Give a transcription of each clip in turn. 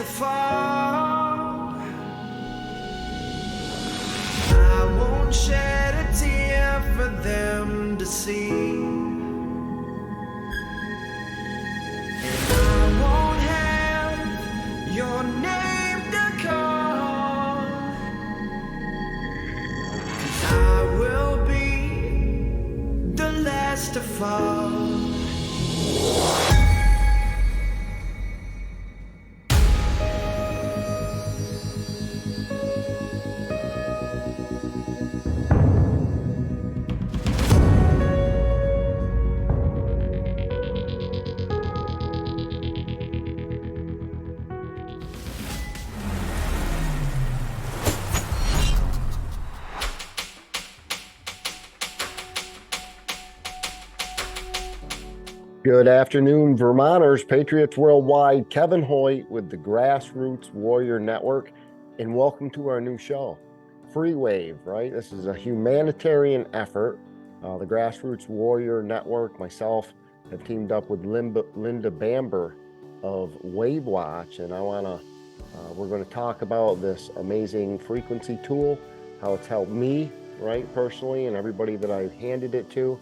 to fall. I won't shed a tear for them to see. And I won't have your name to call. 'Cause I will be the last to fall. Good afternoon, Vermonters, Patriots Worldwide. Kevin Hoyt with the Grassroots Warrior Network, and welcome to our new show, Free Wave, right? This is a humanitarian effort. The Grassroots Warrior Network, myself, have teamed up with Linda Bamber of WavWatch, and we're going to talk about this amazing frequency tool, how it's helped me, right, personally, and everybody that I've handed it to,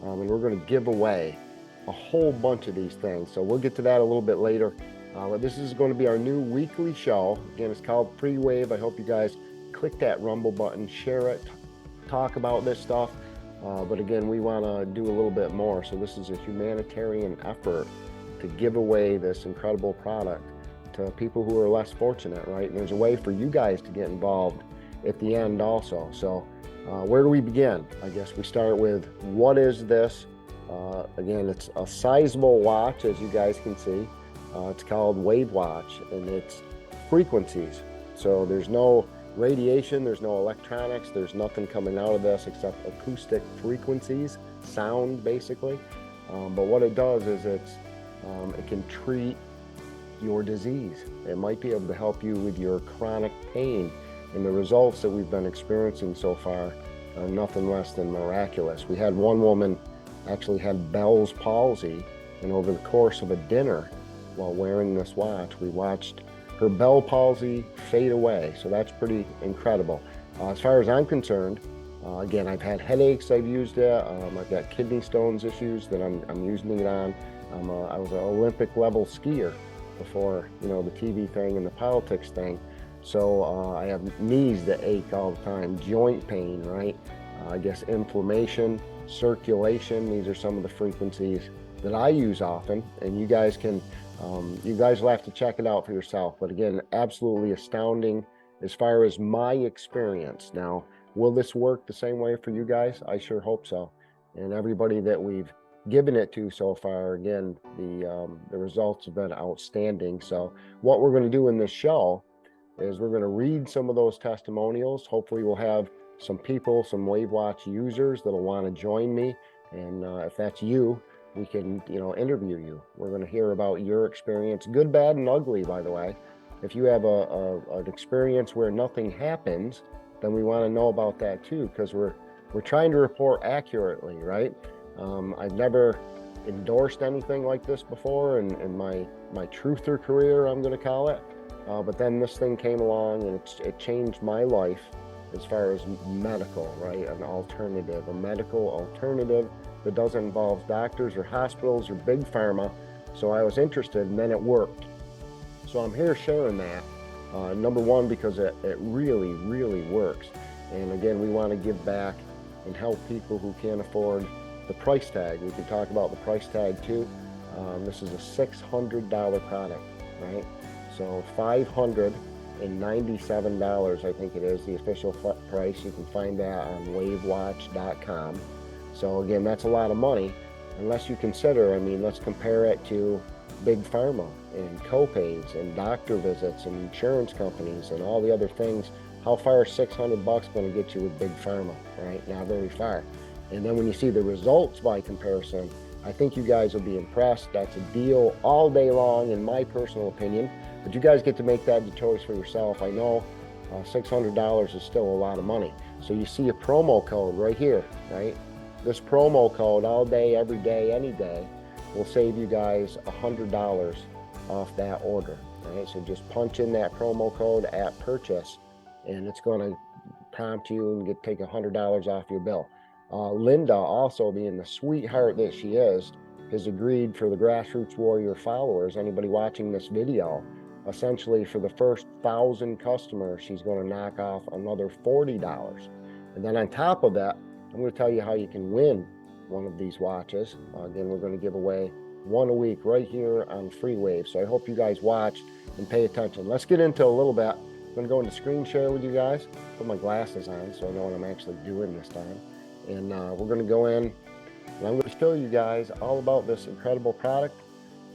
and we're going to give away a whole bunch of these things. So we'll get to that a little bit later. But this is going to be our new weekly show. Again, it's called Free Wave. I hope you guys click that Rumble button, share it, talk about this stuff. But again, we want to do a little bit more. So this is a humanitarian effort to give away this incredible product to people who are less fortunate, right? And there's a way for you guys to get involved at the end also. So where do we begin? I guess we start with, what is this? Again, it's a sizable watch, as you guys can see. It's called WavWatch, and it's frequencies. So there's no radiation, there's no electronics, there's nothing coming out of this except acoustic frequencies, sound basically. But what it does is it can treat your disease. It might be able to help you with your chronic pain, and the results that we've been experiencing so far are nothing less than miraculous. We had one woman actually had Bell's palsy, and over the course of a dinner while wearing this watch, we watched her Bell palsy fade away. So that's pretty incredible. As far as I'm concerned, again, I've had headaches, I've used it. I've got kidney stones issues that I'm using it on. I was an Olympic level skier before, the TV thing and the politics thing. So I have knees that ache all the time, joint pain, right? I guess inflammation, circulation. These are some of the frequencies that I use often, and you guys will have to check it out for yourself. But again, absolutely astounding as far as my experience. Now, will this work the same way for you guys? I sure hope so. And everybody that we've given it to so far, again, the results have been outstanding. So what we're going to do in this show is we're going to read some of those testimonials. Hopefully we'll have some people, some WavWatch users that'll want to join me, and if that's you, we can interview you. We're going to hear about your experience, good, bad, and ugly, by the way. If you have an experience where nothing happens, then we want to know about that too, because we're trying to report accurately, right? I've never endorsed anything like this before in my truther career, I'm going to call it, but then this thing came along, and it changed my life as far as medical, right? A medical alternative that doesn't involve doctors or hospitals or big pharma. So I was interested, and then it worked. So I'm here sharing that. Number one, because it really, really works. And again, we want to give back and help people who can't afford the price tag. We can talk about the price tag too. This is a $600 product, right? So $597, I think it is the official price. You can find that on WavWatch.com. So again, that's a lot of money, unless you consider, let's compare it to big pharma and copays and doctor visits and insurance companies and all the other things. How far is $600 going to get you with big pharma, right? Not very far. And then when you see the results by comparison, I think you guys will be impressed. That's a deal all day long, in my personal opinion. But you guys get to make that choice for yourself. I know $600 is still a lot of money. So you see a promo code right here, right? This promo code, all day, every day, any day, will save you guys $100 off that order. All right, so just punch in that promo code at purchase, and it's going to prompt you and take $100 off your bill. Linda, also being the sweetheart that she is, has agreed for the Grassroots Warrior followers, anybody watching this video, essentially for the first 1,000 customers, she's going to knock off another $40. And then on top of that, I'm going to tell you how you can win one of these watches. Again, we're going to give away one a week right here on FreeWave. So I hope you guys watch and pay attention. Let's get into a little bit. I'm going to go into screen share with you guys, put my glasses on so I know what I'm actually doing this time. And we're going to go in and I'm going to show you guys all about this incredible product.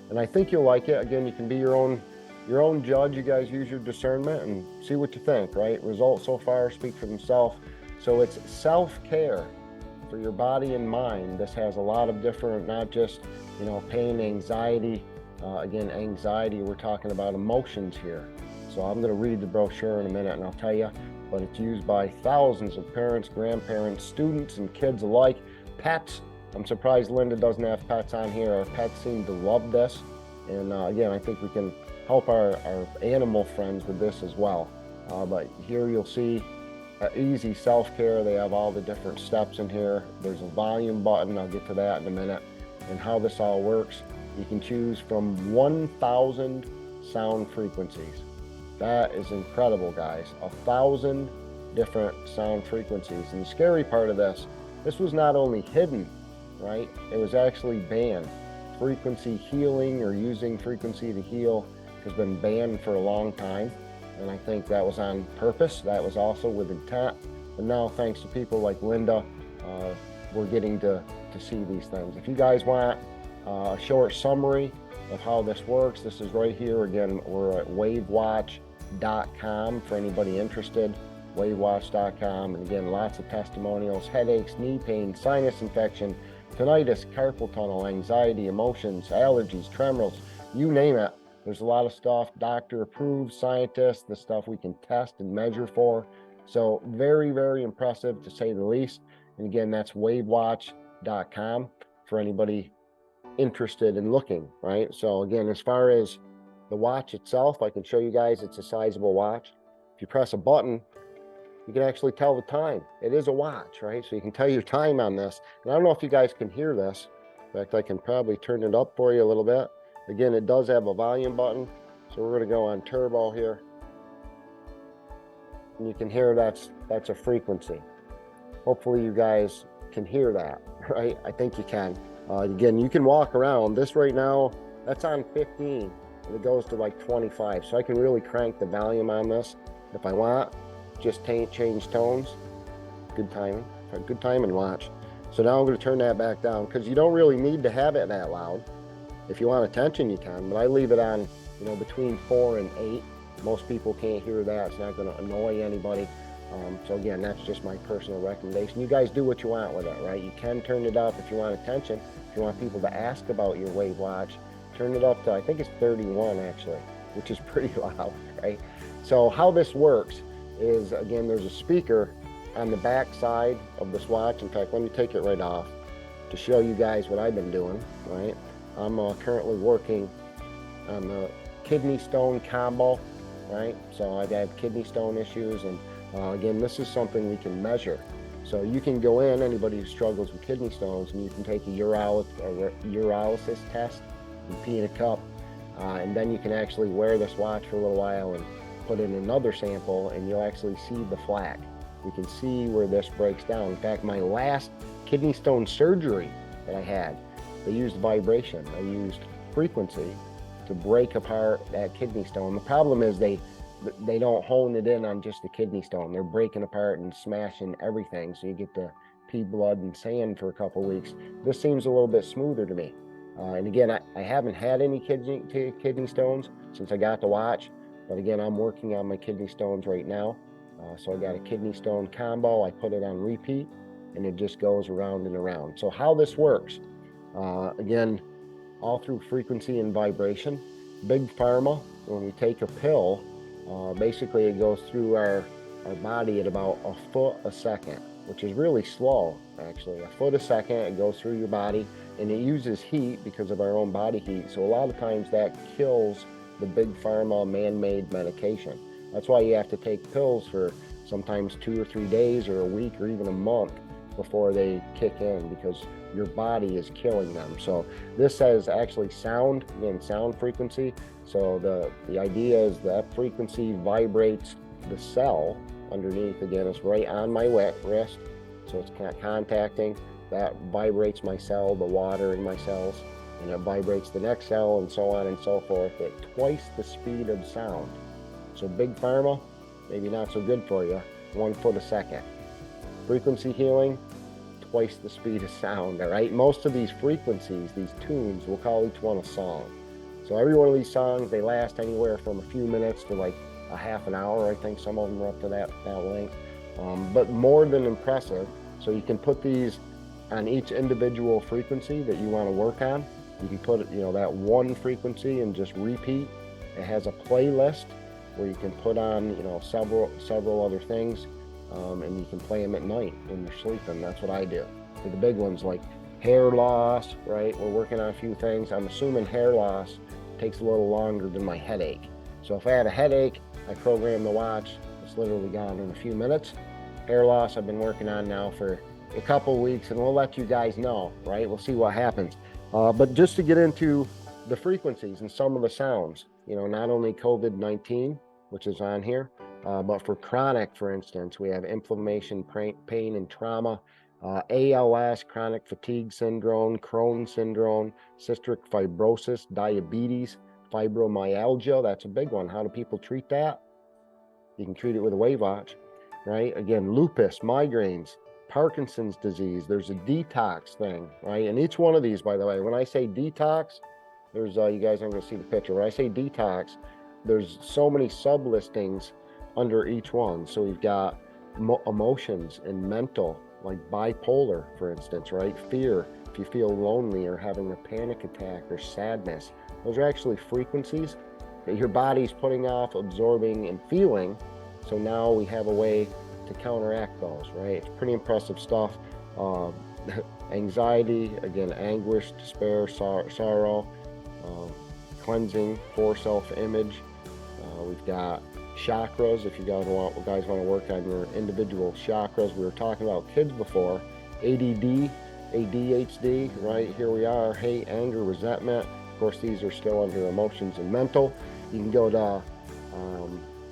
And I think you'll like it. Again, you can be your own judge. You guys use your discernment and see what you think, right? Results so far speak for themselves. So it's self-care for your body and mind. This has a lot of different, not just, pain, anxiety. Again, anxiety, we're talking about emotions here. So I'm going to read the brochure in a minute and I'll tell you, but it's used by thousands of parents, grandparents, students, and kids alike. Pets, I'm surprised Linda doesn't have pets on here. Our pets seem to love this. And again, I think we can help our animal friends with this as well. But here you'll see easy self-care. They have all the different steps in here. There's a volume button. I'll get to that in a minute. And how this all works, you can choose from 1,000 sound frequencies. That is incredible, guys. 1,000 different sound frequencies. And the scary part of this was not only hidden, right? It was actually banned. Frequency healing or using frequency to heal has been banned for a long time. And I think that was on purpose. That was also with intent. But now, thanks to people like Linda, we're getting to see these things. If you guys want a short summary of how this works, this is right here. Again, we're at WavWatch.com for anybody interested. WavWatch.com. And again, lots of testimonials, headaches, knee pain, sinus infection, tinnitus, carpal tunnel, anxiety, emotions, allergies, tremors, you name it. There's a lot of stuff, doctor approved, scientists, the stuff we can test and measure for. So very, very impressive to say the least. And again, that's WavWatch.com for anybody interested in looking, right? So again, as far as the watch itself, I can show you guys it's a sizable watch. If you press a button, you can actually tell the time. It is a watch, right? So you can tell your time on this. And I don't know if you guys can hear this. In fact, I can probably turn it up for you a little bit. Again, it does have a volume button. So we're going to go on turbo here. And you can hear that's a frequency. Hopefully you guys can hear that, right? I think you can. Again, you can walk around. This right now, that's on 15. And it goes to like 25. So I can really crank the volume on this if I want. Just change tones. Good timing. Good timing watch. So now I'm going to turn that back down because you don't really need to have it that loud. If you want attention, you can, but I leave it on, between 4 and 8. Most people can't hear that. It's not going to annoy anybody. So again, that's just my personal recommendation. You guys do what you want with it, right? You can turn it up if you want attention. If you want people to ask about your WavWatch, turn it up to, I think it's 31 actually, which is pretty loud, right? So how this works is, again, there's a speaker on the back side of this watch. In fact, let me take it right off to show you guys what I've been doing, right? I'm currently working on the kidney stone combo, right? So I have kidney stone issues, and again, this is something we can measure. So you can go in, anybody who struggles with kidney stones, and you can take a urinalysis test and pee in a cup, and then you can actually wear this watch for a little while and put in another sample, and you'll actually see the flag. You can see where this breaks down. In fact, my last kidney stone surgery that I had, they used vibration. They used frequency to break apart that kidney stone. The problem is they don't hone it in on just the kidney stone. They're breaking apart and smashing everything. So you get the pea, blood, and sand for a couple weeks. This seems a little bit smoother to me. And again, I haven't had any kidney stones since I got the watch. But again, I'm working on my kidney stones right now. So I got a kidney stone combo. I put it on repeat, and it just goes around and around. So how this works, again, all through frequency and vibration. Big Pharma, when we take a pill, basically it goes through our body at about a foot a second, which is really slow, actually. A foot a second, it goes through your body, and it uses heat because of our own body heat. So a lot of times that kills the big pharma man-made medication. That's why you have to take pills for sometimes 2 or 3 days or a week or even a month before they kick in, because your body is killing them. So this says actually sound, again, sound frequency. So the idea is that frequency vibrates the cell underneath. Again, it's right on my wrist, so it's contacting. That vibrates my cell, the water in my cells, and it vibrates the next cell, and so on and so forth at twice the speed of sound. So big pharma, maybe not so good for you, 1 foot a second. Frequency healing, twice the speed of sound, all right? Most of these frequencies, these tunes, we'll call each one a song. So every one of these songs, they last anywhere from a few minutes to like a half an hour. I think some of them are up to that length, but more than impressive. So you can put these on each individual frequency that you want to work on. You can put, that one frequency and just repeat. It has a playlist where you can put on, several other things, and you can play them at night when you're sleeping. That's what I do. For the big ones like hair loss, right? We're working on a few things. I'm assuming hair loss takes a little longer than my headache. So if I had a headache, I program the watch. It's literally gone in a few minutes. Hair loss I've been working on now for a couple weeks, and we'll let you guys know, right? We'll see what happens. But just to get into the frequencies and some of the sounds, not only COVID-19, which is on here, but for chronic, for instance, we have inflammation, pain, and trauma, ALS, chronic fatigue syndrome, Crohn's syndrome, cystic fibrosis, diabetes, fibromyalgia. That's a big one. How do people treat that? You can treat it with a WavWatch, right? Again, lupus, migraines, Parkinson's disease. There's a detox thing, right? And each one of these, by the way, when I say detox, there's you guys aren't going to see the picture. When I say detox, there's so many sub listings under each one. So we've got emotions and mental, like bipolar, for instance, right? Fear, if you feel lonely or having a panic attack or sadness, those are actually frequencies that your body's putting off, absorbing, and feeling. So now we have a way to counteract those, right? It's pretty impressive stuff. Anxiety, again, anguish, despair, sorrow, cleansing, poor self-image. We've got chakras, if you guys want to work on your individual chakras. We were talking about kids before. ADD, ADHD, right? Here we are, hate, anger, resentment. Of course, these are still under emotions and mental. You can go to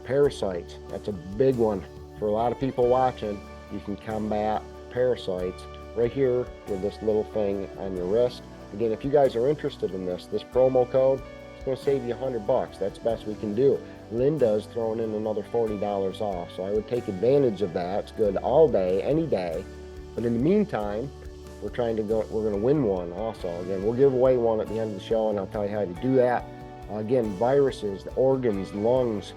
parasites. That's a big one for a lot of people watching. You can combat parasites right here with this little thing on your wrist. Again, if you guys are interested in this promo code, it's going to save you $100. That's the best we can do. Linda's throwing in another $40 off, so I would take advantage of that. It's good all day, any day. But in the meantime, we're going to win one also. Again, we'll give away one at the end of the show, and I'll tell you how to do that. Again, viruses, the organs, lungs,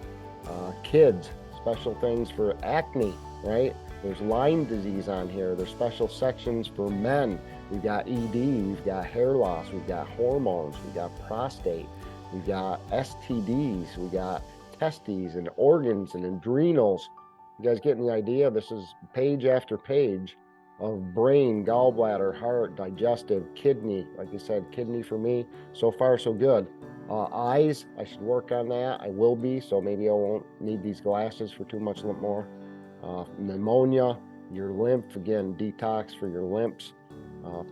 kids, special things for acne, right? There's Lyme disease on here. There's special sections for men. We've got ED, we've got hair loss, we've got hormones, we've got prostate, we've got STDs, we got testes and organs and adrenals. You guys getting the idea? This is page after page of brain, gallbladder, heart, digestive, kidney. Like I said, kidney for me, so far so good. Eyes, I should work on that. I will be, so maybe I won't need these glasses for too much more. Pneumonia, your lymph, again, detox for your lymphs.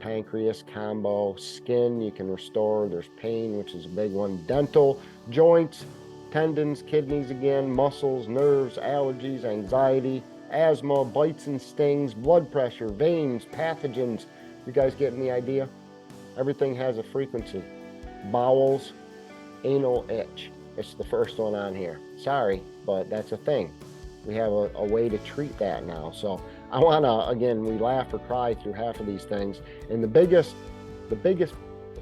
Pancreas combo, skin, you can restore. There's pain, which is a big one. Dental, joints, tendons, kidneys again, muscles, nerves, allergies, anxiety, asthma, bites and stings, blood pressure, veins, pathogens. You guys getting the idea? Everything has a frequency. Bowels, anal itch. It's the first one on here. Sorry, but that's a thing. We have a way to treat that now. So I want to, again, we laugh or cry through half of these things. And the biggest,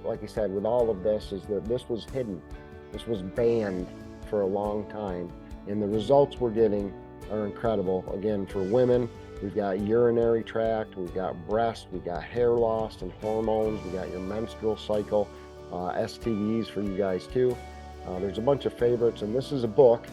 like I said, with all of this is that this was hidden. This was banned for a long time. And the results we're getting are incredible. Again, for women, we've got urinary tract, we've got breast, we've got hair loss and hormones, we got your menstrual cycle, STDs for you guys too. There's a bunch of favorites, and this is a book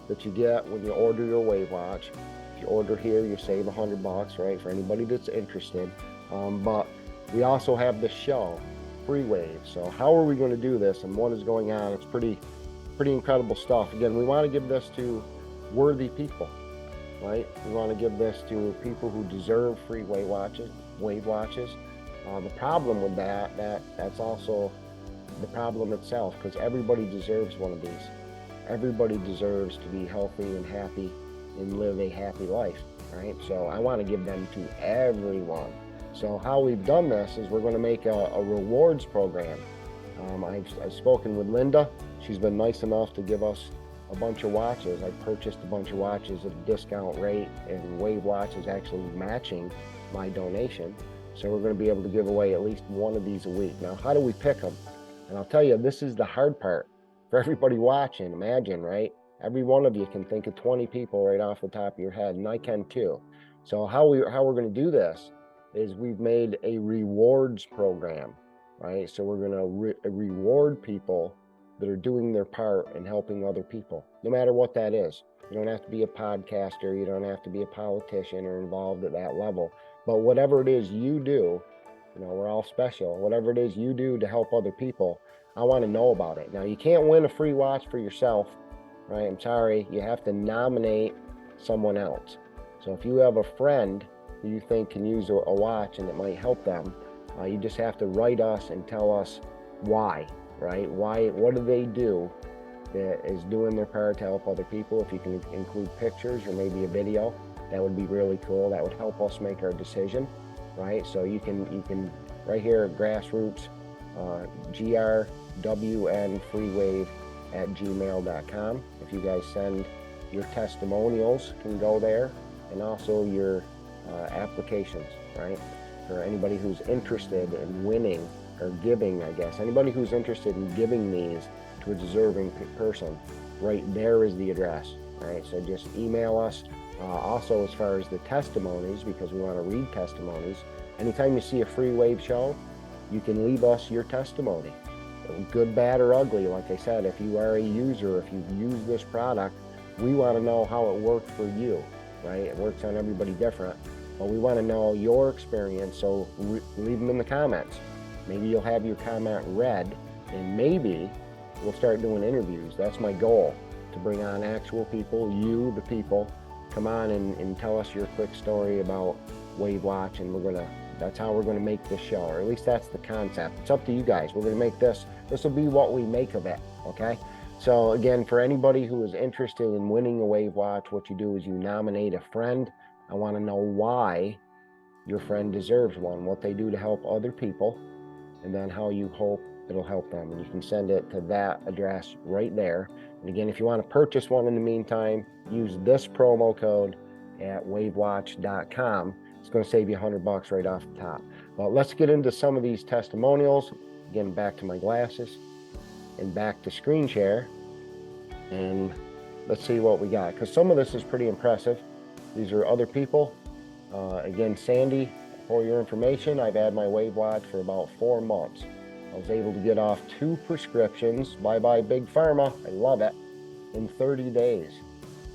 that you get when you order your WavWatch. If you order here, you save $100, right, for anybody that's interested. But we also have the show, Free Wave. So how are we going to do this and what is going on? It's pretty pretty incredible stuff. Again, we want to give this to worthy people, right? We want to give this to people who deserve free WavWatches. The problem with that's also the problem itself, because everybody deserves one of these. Everybody deserves to be healthy and happy and live a happy life, right? So I want to give them to everyone. So how we've done this is we're going to make a rewards program. I've spoken with Linda. She's been nice enough to give us a bunch of watches. I purchased a bunch of watches at a discount rate, and WavWatch is actually matching my donation. So we're going to be able to give away at least one of these a week. Now, how do we pick them? And I'll tell you, this is the hard part for everybody watching. Imagine, right? Every one of you can think of 20 people right off the top of your head, and I can too. So how we're going to do this is we've made a rewards program, right? So we're going to reward people that are doing their part and helping other people, no matter what that is. You don't have to be a podcaster. You don't have to be a politician or involved at that level. But whatever it is you do, we're all special. Whatever it is you do to help other people, I want to know about it. Now, you can't win a free watch for yourself, right? I'm sorry. You have to nominate someone else. So if you have a friend who you think can use a watch and it might help them, you just have to write us and tell us why, right? What do they do that is doing their part to help other people? If you can include pictures or maybe a video, that would be really cool. That would help us make our decision, right? So you can right here at Grassroots, grwnfreewave@gmail.com. If you guys send your testimonials, can go there, and also your applications, right? For anybody who's interested in winning or giving, I guess, anybody who's interested in giving these to a deserving person, right there is the address, right? So just email us. Also, as far as the testimonies, because we want to read testimonies, anytime you see a free Wave show, you can leave us your testimony, good, bad, or ugly. Like I said, if you are a user, if you've used this product, we want to know how it worked for you, right? It works on everybody different, but we want to know your experience, so leave them in the comments. Maybe you'll have your comment read, and maybe we'll start doing interviews. That's my goal, to bring on actual people, you, the people, come on and tell us your quick story about WavWatch, and that's how we're gonna make this show, or at least that's the concept. It's up to you guys. We're gonna make this will be what we make of it, okay? So again, for anybody who is interested in winning a WavWatch, what you do is you nominate a friend. I wanna know why your friend deserves one, what they do to help other people, and then how you hope it'll help them. And you can send it to that address right there. And again, if you want to purchase one in the meantime, use this promo code at wavewatch.com. It's going to save you $100 right off the top. Well, let's get into some of these testimonials. Again, back to my glasses and back to screen share. And let's see what we got, because some of this is pretty impressive. These are other people. Again, Sandy, for your information, I've had my WavWatch for about 4 months. I was able to get off 2 prescriptions, bye-bye Big Pharma, I love it, in 30 days.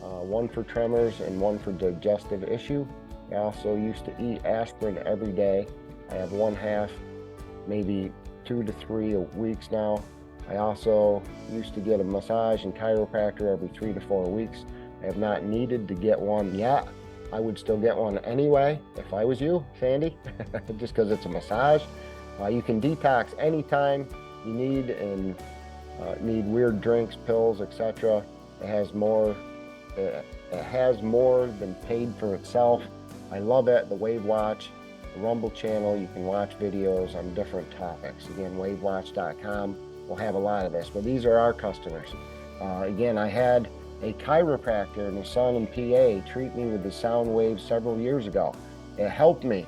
One for tremors and one for digestive issue. I also used to eat aspirin every day. I have 1/2, maybe 2 to 3 weeks now. I also used to get a massage and chiropractor every 3 to 4 weeks. I have not needed to get one yet. I would still get one anyway if I was you, Sandy, just because it's a massage. You can detox anytime you need, and need weird drinks, pills, etc. It has more than paid for itself. I love it. The WavWatch, the Rumble channel, you can watch videos on different topics. Again, wavewatch.com will have a lot of this, but these are our customers. Again, I had a chiropractor and his son in PA treat me with the sound waves several years ago. It helped me,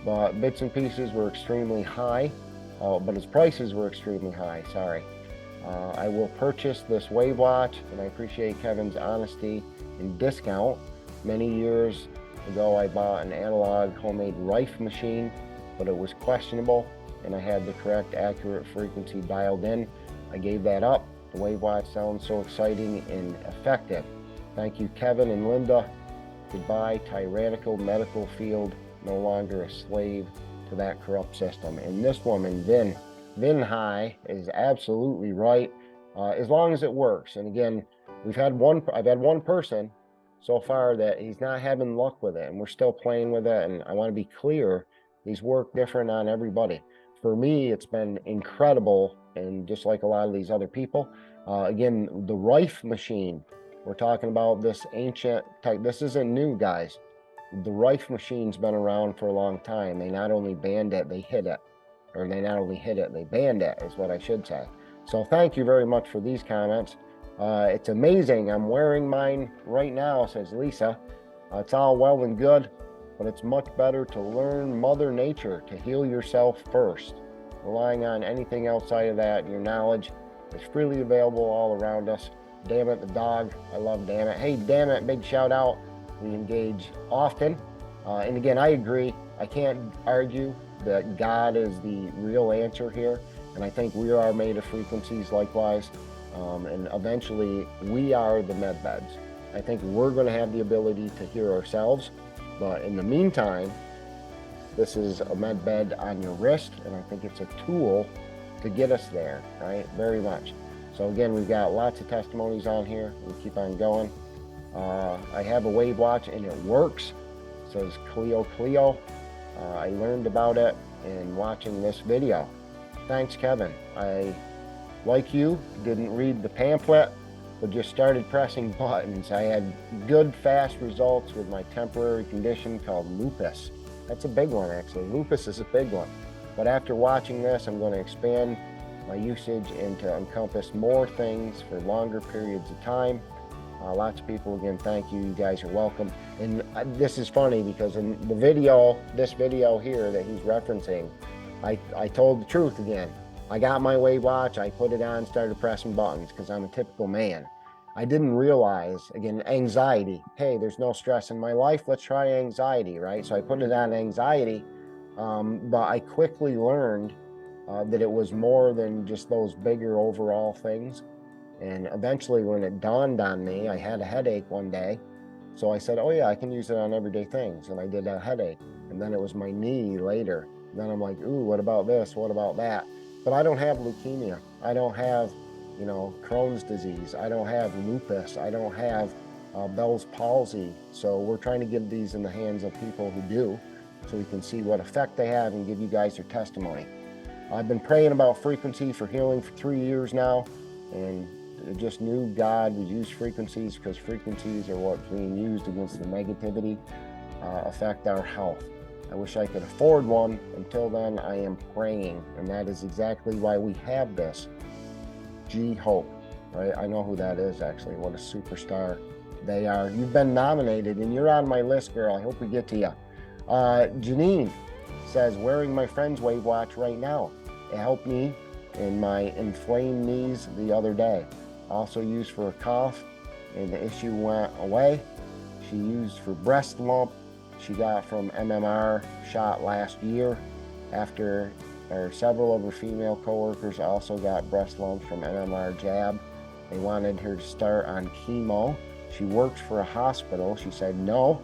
but bits and pieces were extremely high, but his prices were extremely high, sorry. I will purchase this WavWatch, and I appreciate Kevin's honesty and discount. Many years ago, I bought an analog homemade Rife machine, but it was questionable, and I had the correct accurate frequency dialed in. I gave that up. The WavWatch sounds so exciting and effective. Thank you, Kevin and Linda. Goodbye, tyrannical medical field, no longer a slave to that corrupt system. And this woman, Vin High, is absolutely right. as long as it works. And again, I've had one person so far that he's not having luck with it, and we're still playing with it. And I want to be clear, these work different on everybody. For me, it's been incredible, and just like a lot of these other people, again, the Rife machine, we're talking about this ancient type. This isn't new, guys. The Rife machine's been around for a long time. They not only banned it, they hid it. Or they not only hid it, they banned it, is what I should say. So thank you very much for these comments. It's amazing. I'm wearing mine right now, says Lisa. It's all well and good, but it's much better to learn Mother Nature, to heal yourself first. Relying on anything outside of that, your knowledge is freely available all around us. Damn it, the dog. I love Damn it. Hey, Damn it, big shout out. We engage often. And again, I agree. I can't argue that God is the real answer here. And I think we are made of frequencies likewise. And eventually we are the med beds. I think we're going to have the ability to hear ourselves. But in the meantime, this is a med bed on your wrist. And I think it's a tool to get us there, right? Very much. So again, we've got lots of testimonies on here. We keep on going. I have a WavWatch and it works, says Cleo. I learned about it in watching this video. Thanks, Kevin. I, like you, didn't read the pamphlet, but just started pressing buttons. I had good, fast results with my temporary condition called lupus. That's a big one, actually. Lupus is a big one. But after watching this, I'm going to expand my usage and to encompass more things for longer periods of time. Lots of people, again, thank you. You guys are welcome. And this is funny because in the video, this video here that he's referencing, I told the truth again. I got my WavWatch, I put it on, started pressing buttons because I'm a typical man. I didn't realize, again, anxiety. Hey, there's no stress in my life. Let's try anxiety, right? So I put it on anxiety, but I quickly learned that it was more than just those bigger overall things. And eventually when it dawned on me, I had a headache one day. So I said, oh yeah, I can use it on everyday things. And I did a headache. And then it was my knee later. And then I'm like, ooh, what about this? What about that? But I don't have leukemia. I don't have, Crohn's disease. I don't have lupus. I don't have Bell's palsy. So we're trying to get these in the hands of people who do, so we can see what effect they have and give you guys their testimony. I've been praying about frequency for healing for 3 years now, and just knew God would use frequencies because frequencies are what's being used against the negativity affect our health. I wish I could afford one. Until then, I am praying, and that is exactly why we have this. G Hope, right? I know who that is, actually. What a superstar they are. You've been nominated, and you're on my list, girl. I hope we get to you. Janine says, wearing my friend's WavWatch right now. It helped me in my inflamed knees the other day. Also used for a cough, and the issue went away. She used for breast lump she got from MMR shot last year. After several of her female coworkers also got breast lumps from MMR jab. They wanted her to start on chemo. She worked for a hospital. She said no,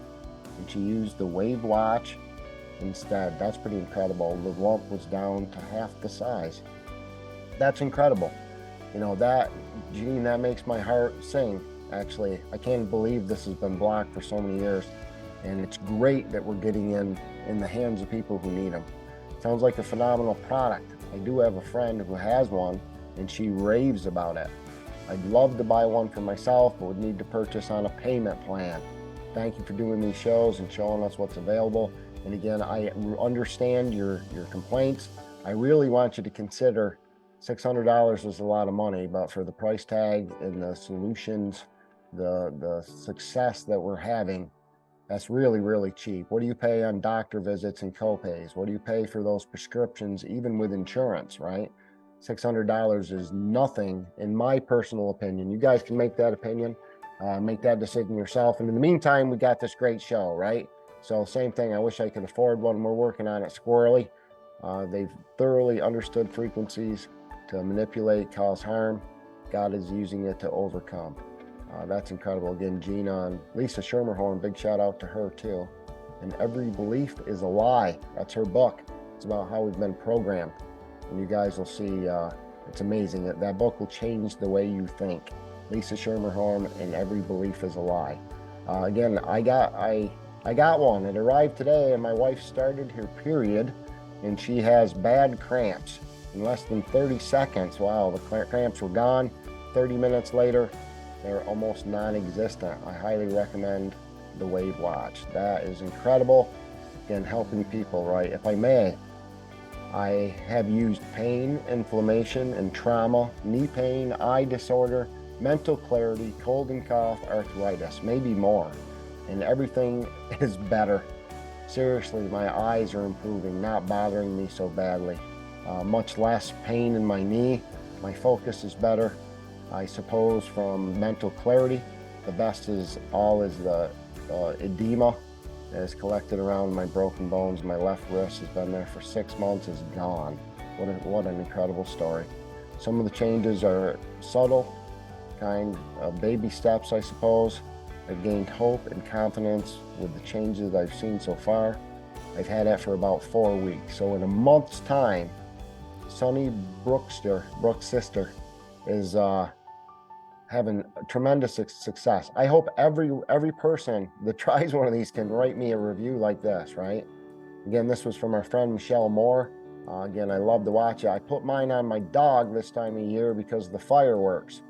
and she used the WavWatch instead. That's pretty incredible. The lump was down to half the size. That's incredible. That, Gene, that makes my heart sing, actually. I can't believe this has been blocked for so many years. And it's great that we're getting in the hands of people who need them. Sounds like a phenomenal product. I do have a friend who has one, and she raves about it. I'd love to buy one for myself, but would need to purchase on a payment plan. Thank you for doing these shows and showing us what's available. And again, I understand your complaints. I really want you to consider $600 is a lot of money, but for the price tag and the solutions, the success that we're having, that's really, really cheap. What do you pay on doctor visits and copays? What do you pay for those prescriptions, even with insurance, right? $600 is nothing, in my personal opinion. You guys can make that opinion, make that decision yourself. And in the meantime, we got this great show, right? So same thing, I wish I could afford one. We're working on it squirrely. They've thoroughly understood frequencies to manipulate, cause harm. God is using it to overcome. That's incredible. Again, Gina and Lisa Schermerhorn, big shout out to her too. And Every Belief is a Lie. That's her book. It's about how we've been programmed. And you guys will see It's amazing. That book will change the way you think. Lisa Schermerhorn, and Every Belief is a Lie. Again, I got one. It arrived today, and my wife started her period, and she has bad cramps. In less than 30 seconds, wow, the cramps were gone. 30 minutes later, they're almost non-existent. I highly recommend the WavWatch. That is incredible. Again, helping people, right? If I may, I have used pain, inflammation, and trauma, knee pain, eye disorder, mental clarity, cold and cough, arthritis, maybe more. And everything is better. Seriously, my eyes are improving, not bothering me so badly. Much less pain in my knee. My focus is better. I suppose from mental clarity, the best is the edema that is collected around my broken bones. My left wrist has been there for 6 months, is gone. What an incredible story. Some of the changes are subtle, kind of baby steps, I suppose. I've gained hope and confidence with the changes I've seen so far. I've had it for about 4 weeks. So in a month's time, Sunny Brooks' sister, is having tremendous success. I hope every person that tries one of these can write me a review like this, right? Again, this was from our friend Michelle Moore. Again, I love to watch it. I put mine on my dog this time of year because of the fireworks.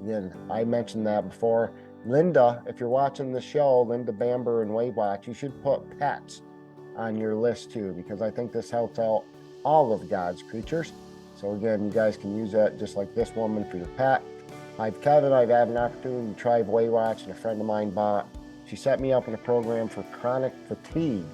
Again, I mentioned that before. Linda, if you're watching the show, Linda Bamber and WavWatch, you should put pets on your list too, because I think this helps out all of God's creatures. So again, you guys can use that just like this woman for your pet. Kevin, I've had an opportunity to try WavWatch, and a friend of mine bought. She set me up in a program for chronic fatigue.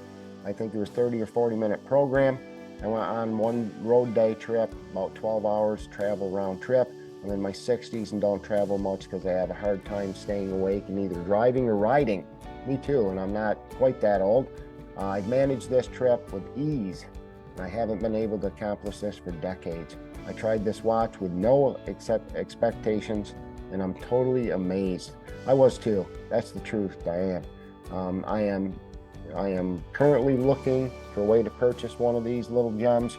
I think it was 30 or 40 minute program. I went on one road day trip, about 12 hours travel round trip. I'm in my 60s and don't travel much because I have a hard time staying awake and either driving or riding. Me too, and I'm not quite that old. I've managed this trip with ease, and I haven't been able to accomplish this for decades. I tried this watch with no expectations, and I'm totally amazed. I was too. That's the truth, Diane. I am currently looking for a way to purchase one of these little gems.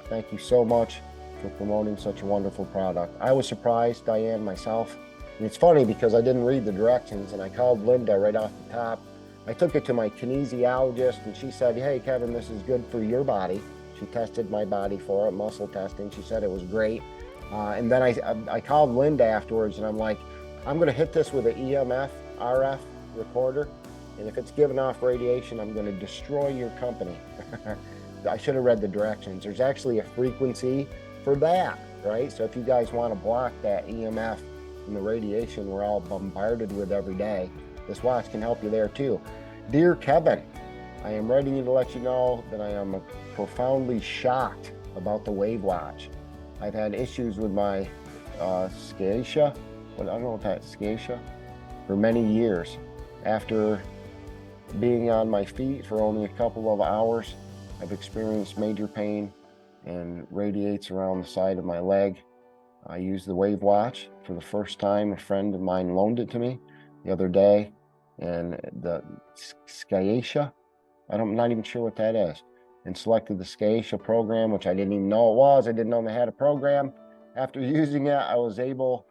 Thank you so much for promoting such a wonderful product. I was surprised, Diane, myself. And it's funny because I didn't read the directions, and I called Linda right off the top. I took it to my kinesiologist, and she said, hey, Kevin, this is good for your body. She tested my body for it, muscle testing. She said it was great. And then I called Linda afterwards, and I'm like, I'm going to hit this with an EMF RF recorder, and if it's giving off radiation, I'm going to destroy your company. I should have read the directions. There's actually a frequency for that, right? So if you guys want to block that EMF and the radiation we're all bombarded with every day, this watch can help you there too. Dear Kevin, I am writing to let you know that I am profoundly shocked about the WavWatch. I've had issues with my sciatica, I don't know what that sciatica, for many years. After being on my feet for only a couple of hours, I've experienced major pain and radiates around the side of my leg. I used the WavWatch for the first time. A friend of mine loaned it to me the other day, and the sciatica, I'm not even sure what that is, and selected the sciatica program, which I didn't even know it was. I didn't know they had a program. After using it, I was able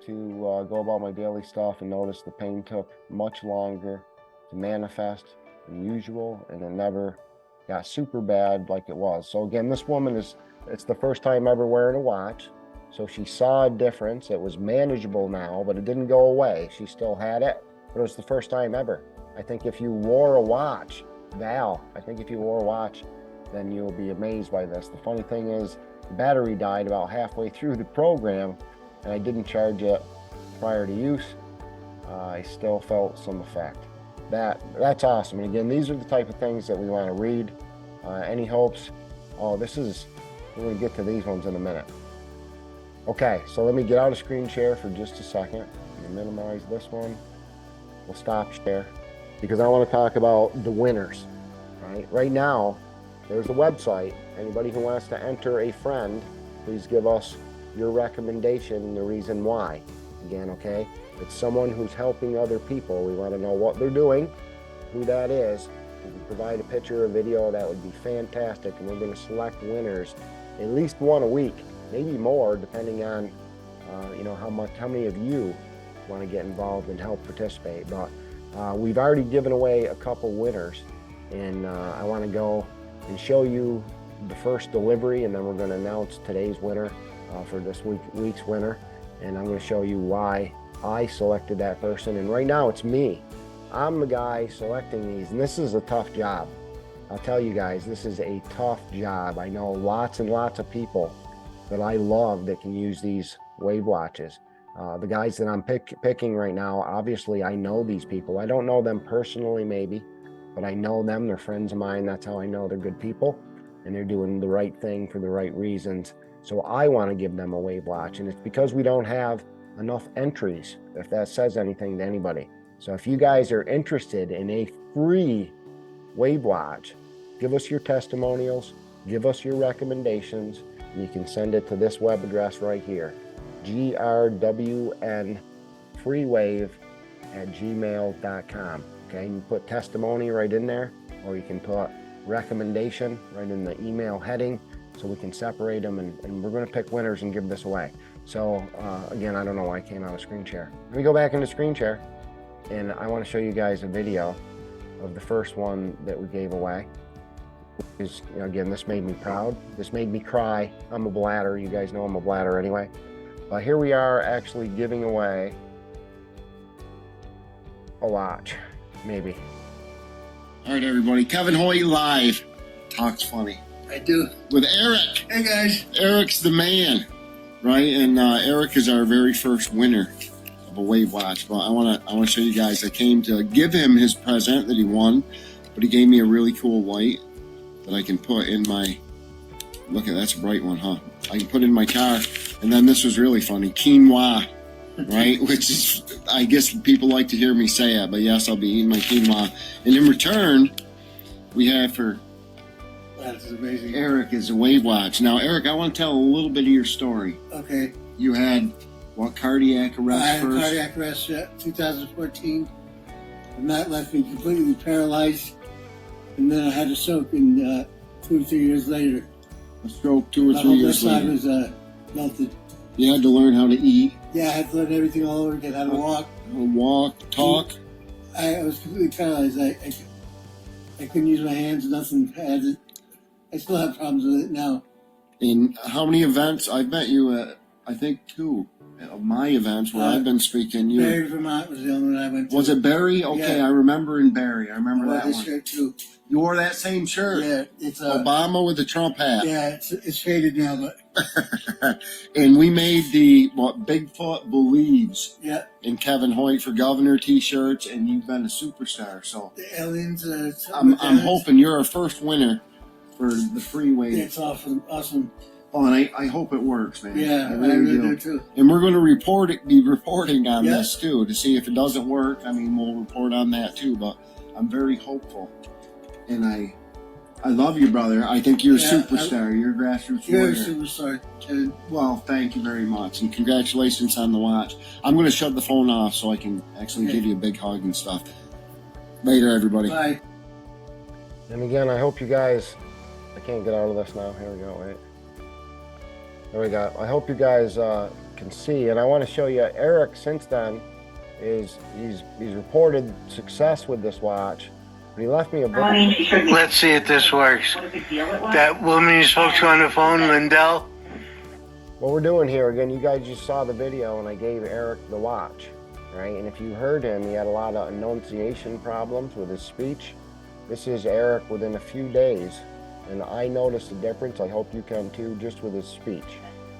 to go about my daily stuff and notice the pain took much longer to manifest than usual, and it never got super bad like it was. So again, this woman it's the first time ever wearing a watch. So she saw a difference. It was manageable now, but it didn't go away. She still had it, but it was the first time ever. I think if you wore a watch, Val, then you'll be amazed by this. The funny thing is, the battery died about halfway through the program, and I didn't charge it prior to use. I still felt some effect. That's awesome. And again, these are the type of things that we want to read. Any hopes? We're going to get to these ones in a minute. Okay, so let me get out of screen share for just a second. Let me minimize this one. We'll stop share because I want to talk about the winners. Right now, there's a website. Anybody who wants to enter a friend, please give us your recommendation and the reason why. Again, okay? It's someone who's helping other people. We want to know what they're doing, who that is. If you provide a picture or video, that would be fantastic. And we're going to select winners, at least one a week. maybe more, depending on you know, how many of you want to get involved and help participate. But we've already given away a couple winners, and I want to go and show you the first delivery, and then we're going to announce today's winner for this week's winner, and I'm going to show you why I selected that person. And right now it's me. I'm the guy selecting these, and this is a tough job. I'll tell you guys, this is a tough job. I know lots and lots of people that I love that can use these WavWatches. The guys that I'm picking right now, obviously I know these people. I don't know them personally maybe, but I know them. They're friends of mine. That's how I know they're good people, and they're doing the right thing for the right reasons. So I want to give them a WavWatch, and it's because we don't have enough entries, if that says anything to anybody. So if you guys are interested in a free WavWatch, give us your testimonials, give us your recommendations, and you can send it to this web address right here, grwnfreewave@gmail.com. Okay, you can put testimony right in there, or you can put recommendation right in the email heading, so we can separate them, and we're going to pick winners and give this away. So again, I don't know why I came out of screen share. Let me go back into screen share, and I want to show you guys a video of the first one that we gave away. Is, you know, again, this made me proud. This made me cry. I'm a bladder. You guys know I'm a bladder anyway. But here we are actually giving away a watch, maybe. All right, everybody. Kevin Hoy live. Talks funny. I do. With Eric. Hey, guys. Eric's the man, right? And Eric is our very first winner of a WavWatch. But I want to show you guys. I came to give him his present that he won, but he gave me a really cool light that I can put in my. Look at that's a bright one, huh? I can put in my car. And then this was really funny. Quinoa, right? Which is, I guess people like to hear me say it, but yes, I'll be eating my quinoa. And in return, we have for That's amazing. Eric is a WavWatch. Now, Eric, I want to tell a little bit of your story. Okay. You had, what, cardiac arrest I had first? cardiac arrest, 2014. And that left me completely paralyzed. And then I had a stroke in 2 or 3 years later. A stroke 2 or 3 years My later. whole left side was melted. You had to learn how to eat. Yeah, I had to learn everything all over again, how to walk. Walk, talk. I was completely paralyzed. I couldn't use my hands, nothing. I still have problems with it now. In how many events? I bet you at, I think 2 of my events where I've been speaking. You, Barry, Vermont was the only one I went to. was it Barry? Okay, Yeah. I remember in Barry. I remember I wore that this one. shirt too. You wore that same shirt. Yeah, it's Obama with the Trump hat. yeah, it's faded now, but And we made the what Bigfoot Believes yeah, in Kevin Hoyt for Governor t-shirts, and you've been a superstar. So the aliens. I'm hoping you're our first winner for the freeway. It's awesome. Oh, and I hope it works, man. Yeah, I I really really do. do too. And we're going to be reporting on Yeah. this too to see if it doesn't work. I mean, we'll report on that too. But I'm very hopeful, and I love you, brother. I think you're a superstar. You're a grassroots You're a warrior. superstar, Kevin. Well, thank you very much, and congratulations on the watch. I'm going to shut the phone off so I can actually give you a big hug and stuff. Later, everybody. Bye. And again, I hope you guys, I can't get out of this now. Here we go, wait. There we go. I hope you guys can see, and I want to show you Eric since then he's reported success with this watch. And he left me a book. Let's see if this works. That woman you spoke to on the phone, Lindell? What we're doing here, again, you guys just saw the video and I gave Eric the watch, right? And if you heard him, he had a lot of enunciation problems with his speech. This is Eric within a few days, and I noticed a difference. I hope you can too, just with his speech.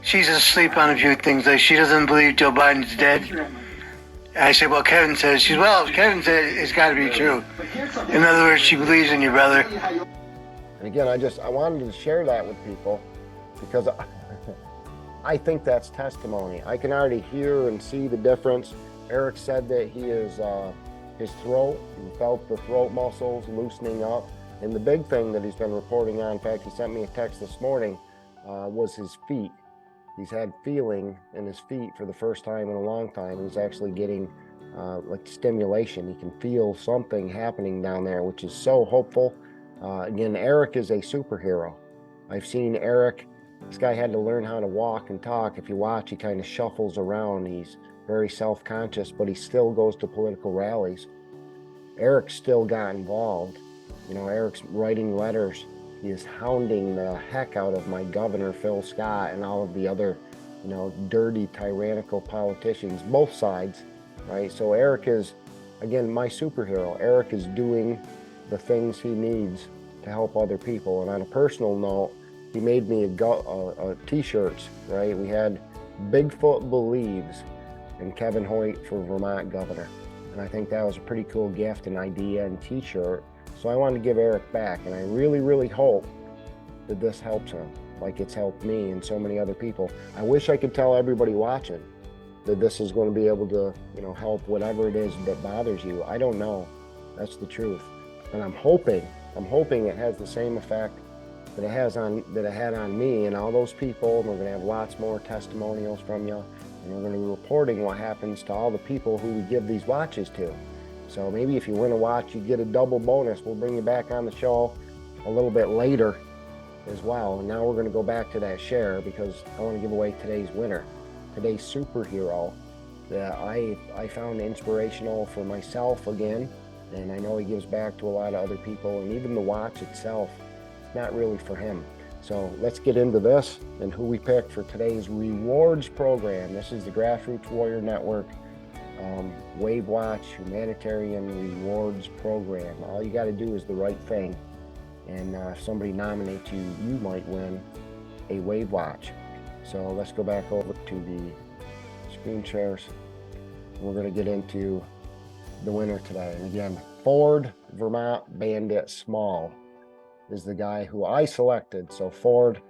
She's asleep on a few things. Like, she doesn't believe Joe Biden's dead. I said, well, Kevin says. She's, well, Kevin said it's got to be true. In other words, she believes in you, brother. And again, I wanted to share that with people because I think that's testimony. I can already hear and see the difference. Eric said that he is, his throat, he felt the throat muscles loosening up. And the big thing that he's been reporting on, in fact, he sent me a text this morning, was his feet. He's had feeling in his feet for the first time in a long time. He's actually getting like stimulation. He can feel something happening down there, which is so hopeful. Again, Eric is a superhero. I've seen Eric This guy had to learn how to walk and talk. If you watch, he kind of shuffles around. He's very self-conscious, but he still goes to political rallies. Eric still got involved. You know, Eric's writing letters. He is hounding the heck out of my governor, Phil Scott, and all of the other, you know, dirty, tyrannical politicians, both sides, right? So Eric is, again, my superhero. Eric is doing the things he needs to help other people. And on a personal note, he made me a t-shirts, right? We had Bigfoot Believes and Kevin Hoyt for Vermont governor. And I think that was a pretty cool gift and idea and t-shirt. So I wanted to give Eric back. And I really, really hope that this helps him like it's helped me and so many other people. I wish I could tell everybody watching that this is going to be able to, you know, help whatever it is that bothers you. I don't know. That's the truth. And I'm hoping it has the same effect that it had on me and all those people. And we're going to have lots more testimonials from you. And we're going to be reporting what happens to all the people who we give these watches to. So maybe if you win a watch, you get a double bonus. We'll bring you back on the show a little bit later as well. And now we're going to go back to that share because I want to give away today's winner, today's superhero that I found inspirational for myself again. And I know he gives back to a lot of other people, and even the watch itself, not really for him. So let's get into this and who we picked for today's rewards program. This is the Grassroots Warrior Network WavWatch Humanitarian Rewards Program. All you got to do is the right thing. And if somebody nominates you, you might win a WavWatch. So let's go back over to the screen shares. We're going to get into the winner today. And again, Ford Vermont Bandit Small is the guy who I selected. So Ford,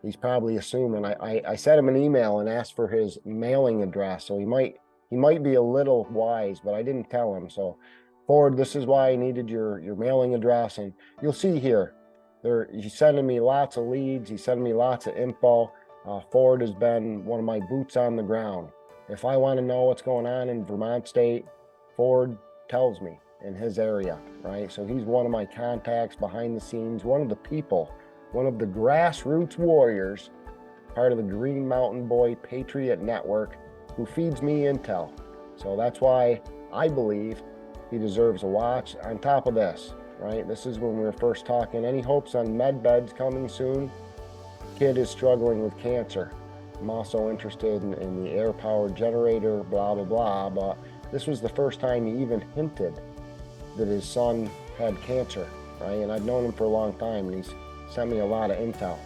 he's probably assuming I sent him an email and asked for his mailing address. So he might be a little wise, but I didn't tell him. So Ford, this is why I needed your mailing address. And you'll see here, he's sending me lots of leads. He's sending me lots of info. Ford has been one of my boots on the ground. If I want to know what's going on in Vermont State, Ford tells me in his area, right? So he's one of my contacts behind the scenes, one of the people, one of the grassroots warriors, part of the Green Mountain Boy Patriot Network, who feeds me intel. So that's why I believe he deserves a watch. On top of this, right? This is when we were first talking. Any hopes on med beds coming soon? Kid is struggling with cancer. I'm also interested in the air powered generator, blah, blah, blah. But this was the first time he even hinted that his son had cancer, right? And I've known him for a long time, and he's sent me a lot of intel.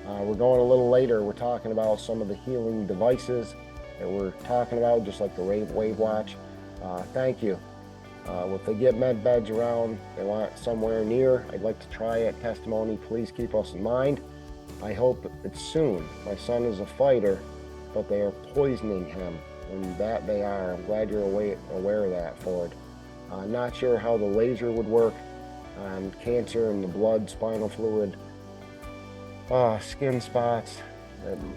We're going a little later. We're talking about some of the healing devices that we're talking about, just like the WavWatch. Thank you. If they get med beds around, they want somewhere near, I'd like to try it. Testimony, please keep us in mind. I hope it's soon. My son is a fighter, but they are poisoning him, and that they are. I'm glad you're aware of that, Ford. Not sure how the laser would work on cancer in the blood, spinal fluid, skin spots.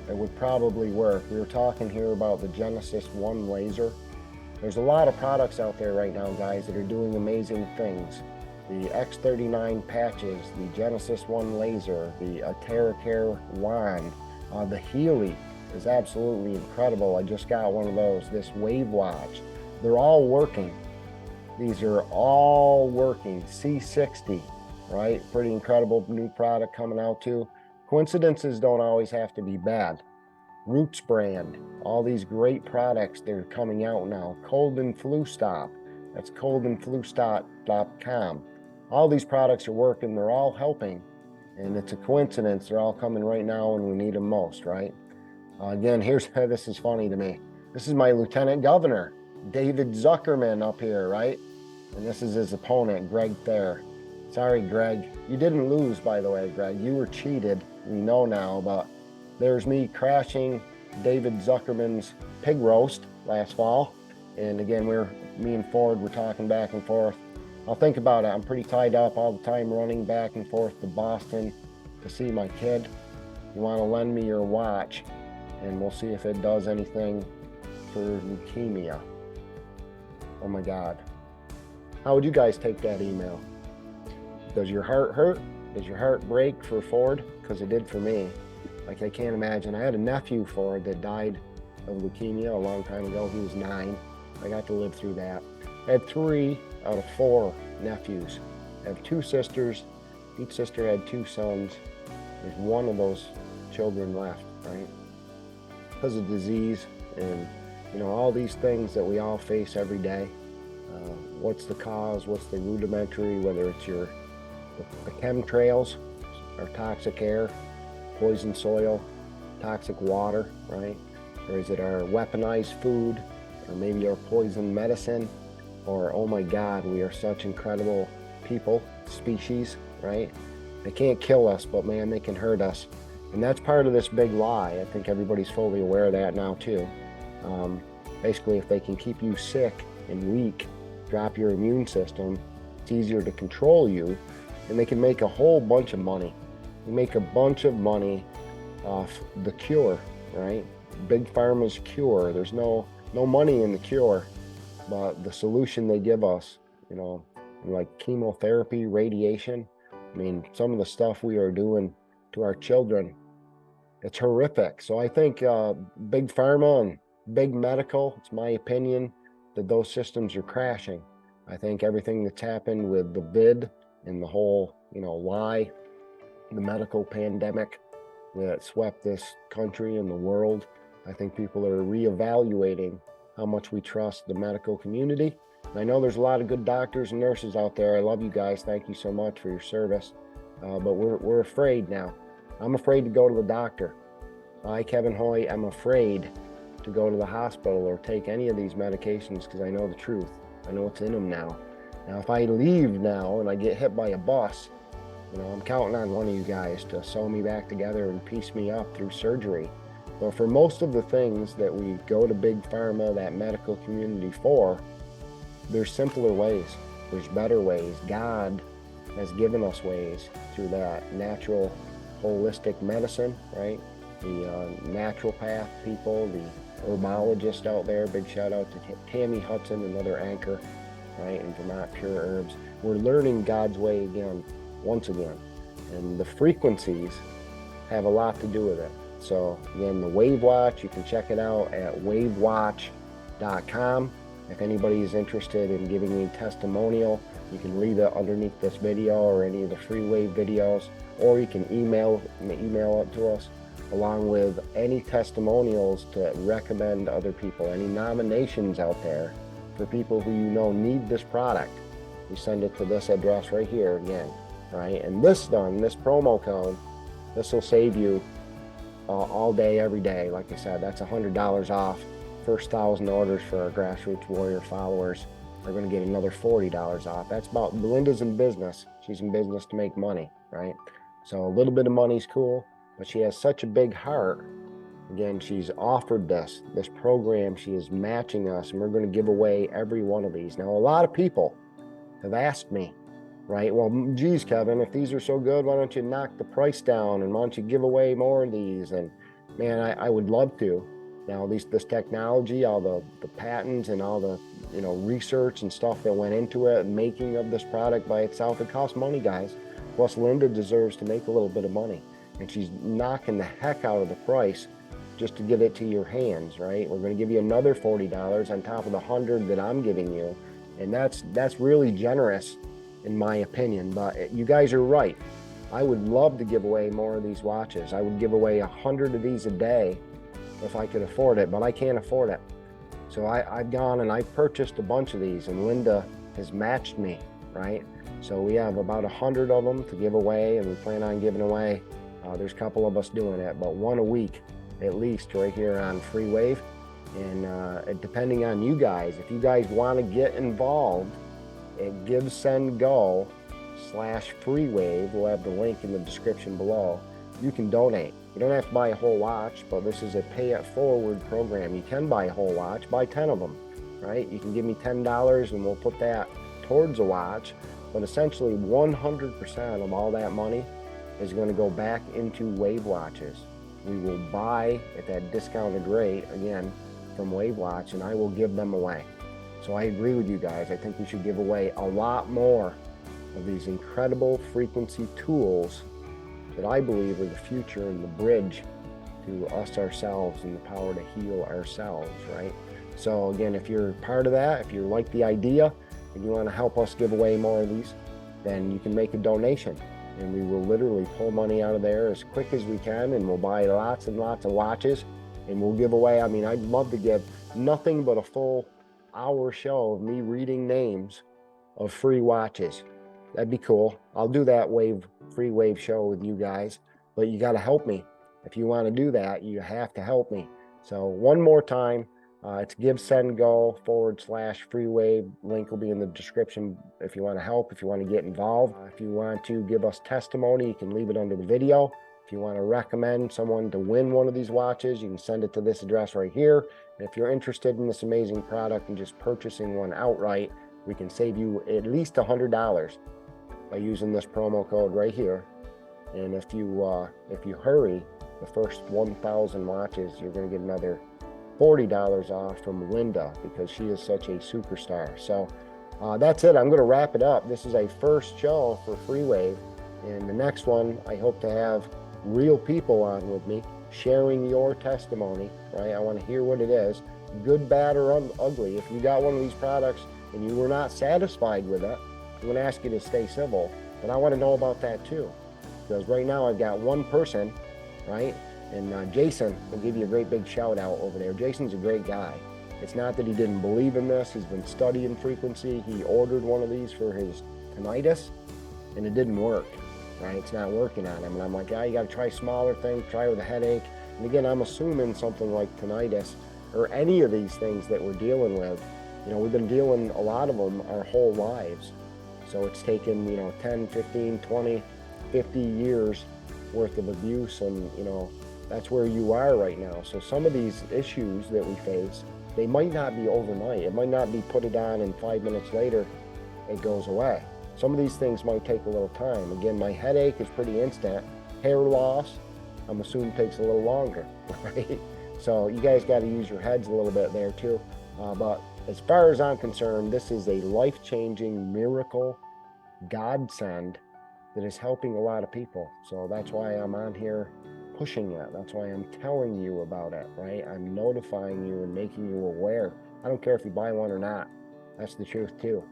It would probably work. We were talking here about the Genesis 1 laser. There's a lot of products out there right now, guys, that are doing amazing things. The X39 patches, the Genesis 1 laser, the TerraCare wand, the Healy is absolutely incredible. I just got one of those, this WavWatch. They're all working. These are all working. C60, right? Pretty incredible new product coming out too. Coincidences don't always have to be bad. Roots brand, all these great products, they're coming out now. Cold and Flu Stop, that's coldandflustop.com. All these products are working, they're all helping, and it's a coincidence they're all coming right now when we need them most, right? Again, this is funny to me. This is my Lieutenant Governor, David Zuckerman up here, right? And this is his opponent, Greg Thayer. Sorry, Greg. You didn't lose, by the way, Greg. You were cheated, we know now, but there's me crashing David Zuckerman's pig roast last fall. And again, me and Ford were talking back and forth. I'll think about it. I'm pretty tied up all the time running back and forth to Boston to see my kid. You want to lend me your watch, and we'll see if it does anything for leukemia. Oh my God. How would you guys take that email? Does your heart hurt? Does your heart break for Ford? Because it did for me. Like, I can't imagine. I had a nephew that died of leukemia a long time ago. He was 9. I got to live through that. I had 3 out of 4 nephews. I have 2 sisters. Each sister had 2 sons. There's 1 of those children left, right? Because of disease and, all these things that we all face every day. What's the cause? What's the rudimentary? Whether it's the chemtrails, or toxic air, poison soil, toxic water, right? Or is it our weaponized food, or maybe our poison medicine, or, oh my God, we are such incredible people, species, right? They can't kill us, but man, they can hurt us. And that's part of this big lie. I think everybody's fully aware of that now too. Basically, if they can keep you sick and weak, drop your immune system, it's easier to control you, and they can make a whole bunch of money. They make a bunch of money off the cure, right? Big Pharma's cure. There's no money in the cure, but the solution they give us, like chemotherapy, radiation. I mean, some of the stuff we are doing to our children, it's horrific. So I think Big Pharma and Big Medical, it's my opinion that those systems are crashing. I think everything that's happened with the vid and the whole, lie, the medical pandemic that swept this country and the world, I think people are reevaluating how much we trust the medical community. And I know there's a lot of good doctors and nurses out there. I love you guys. Thank you so much for your service. But we're afraid now. I'm afraid to go to the doctor. I, Kevin Hoy, am afraid to go to the hospital or take any of these medications because I know the truth. I know what's in them now. Now, if I leave now and I get hit by a bus, I'm counting on one of you guys to sew me back together and piece me up through surgery. But for most of the things that we go to Big Pharma, that medical community for, there's simpler ways. There's better ways. God has given us ways through that natural, holistic medicine, right? The naturopath people, the herbologists out there. Big shout out to Tammy Hudson, another anchor, right, in Vermont Pure Herbs. We're learning God's way once again. And the frequencies have a lot to do with it. So again, the WavWatch, you can check it out at WavWatch.com. If anybody is interested in giving me a testimonial, you can leave it underneath this video or any of the free wave videos, or you can email it to us, along with any testimonials to recommend other people, any nominations out there for people who need this product. You send it to this address right here again, right? And this promo code, this will save you all day, every day. Like I said, that's $100 off. First 1,000 orders for our Grassroots Warrior followers are going to get another $40 off. That's about, Belinda's in business. She's in business to make money, right? So a little bit of money's cool, but she has such a big heart. Again, she's offered this program. She is matching us, and we're going to give away every one of these. Now, a lot of people have asked me, right? Well, geez, Kevin, if these are so good, why don't you knock the price down, and why don't you give away more of these? And man, I would love to. Now, this technology, all the patents and all the research and stuff that went into it, making of this product by itself, it costs money, guys. Plus, Linda deserves to make a little bit of money, and she's knocking the heck out of the price just to get it to your hands, right? We're going to give you another $40 on top of the $100 that I'm giving you, and that's really generous, in my opinion. But you guys are right. I would love to give away more of these watches. I would give away 100 of these a day if I could afford it, but I can't afford it. So I've gone and I've purchased a bunch of these, and Linda has matched me, right? So we have about 100 of them to give away, and we plan on giving away. There's a couple of us doing it, but one a week at least right here on Free Wave. And depending on you guys, if you guys want to get involved at GiveSendGo/FreeWave, we'll have the link in the description below. You can donate. You don't have to buy a whole watch, but this is a pay it forward program. You can buy a whole watch, buy 10 of them, right? You can give me $10 and we'll put that towards a watch, but essentially 100% of all that money is going to go back into WavWatches. We will buy at that discounted rate, again, from WavWatch, and I will give them away. So I agree with you guys. I think we should give away a lot more of these incredible frequency tools that I believe are the future and the bridge to us ourselves and the power to heal ourselves, right? So again, if you're part of that, if you like the idea and you want to help us give away more of these, then you can make a donation, and we will literally pull money out of there as quick as we can, and we'll buy lots and lots of watches, and we'll give away. I mean, I'd love to give nothing but a full hour show of me reading names of free watches. That'd be cool. I'll do that free wave show with you guys, but you got to help me. If you want to do that, you have to help me. So one more time, it's GiveSendGo/free wave. Link will be in the description if you want to help, if you want to get involved. If you want to give us testimony, you can leave it under the video. If you want to recommend someone to win one of these watches, you can send it to this address right here. And if you're interested in this amazing product and just purchasing one outright, we can save you at least $100 by using this promo code right here. And if you hurry, the first 1,000 watches, you're going to get another $40 off from Linda, because she is such a superstar. So that's it. I'm going to wrap it up. This is a first show for FreeWave, and the next one I hope to have real people on with me sharing your testimony, right? I want to hear what it is, good, bad, or ugly. If you got one of these products and you were not satisfied with it, I'm going to ask you to stay civil, but I want to know about that too, because right now I've got one person, right? And Jason will give you a great big shout out over there. Jason's a great guy. It's not that he didn't believe in this. He's been studying frequency. He ordered one of these for his tinnitus, and it didn't work, right? It's not working on him. And I'm like, yeah, you got to try smaller things, try with a headache. And again, I'm assuming something like tinnitus or any of these things that we're dealing with, you know, we've been dealing a lot of them our whole lives. So it's taken, 10, 15, 20, 50 years worth of abuse, and, that's where you are right now. So some of these issues that we face, they might not be overnight. It might not be put it on and 5 minutes later it goes away. Some of these things might take a little time. Again, my headache is pretty instant. Hair loss, I'm assuming, takes a little longer, right? So you guys got to use your heads a little bit there too. But as far as I'm concerned, this is a life-changing miracle godsend that is helping a lot of people. So that's why I'm on here pushing it. That's why I'm telling you about it, right? I'm notifying you and making you aware. I don't care if you buy one or not. That's the truth too.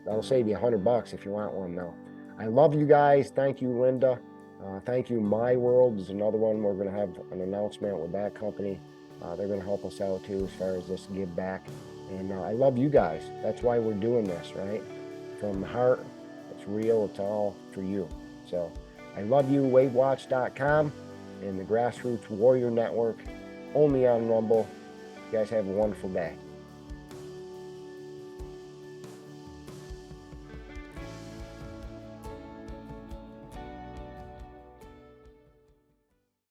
That'll save you $100 if you want one though. I love you guys. Thank you, Linda. Thank you. My World is another one. We're going to have an announcement with that company. They're going to help us out too as far as this give back. And I love you guys. That's why we're doing this, right? From the heart. It's real. It's all for you. So I love you. WavWatch.com and the Grassroots Warrior Network, only on Rumble. You guys have a wonderful day.